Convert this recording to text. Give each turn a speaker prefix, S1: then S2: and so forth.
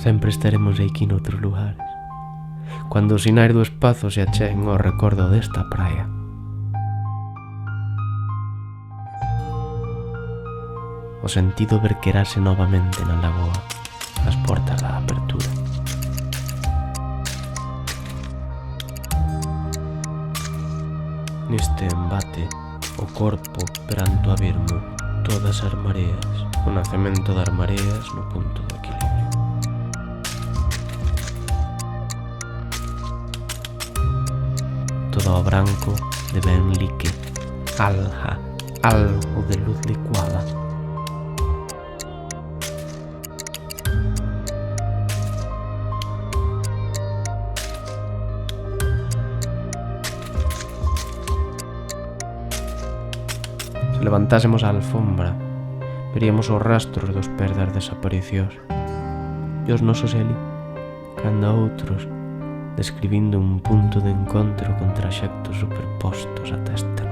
S1: sempre estaremos aquí noutros lugares, cando os sinais do espazo se acheguen ao recordo desta praia. O sentido verquerase novamente na lagoa, ás portas da apertura. Neste embate, o corpo perante o abismo, todas as mareas, o nacemento das mareas no punto do equilibrio. Todo o branco de ben lique, algo de luz licuada. Se levantásemos a alfombra, veríamos os rastros dos pés das desaparicións e os nosos eli, canda outros, describindo un punto de encontro con traxectos superpostos ata este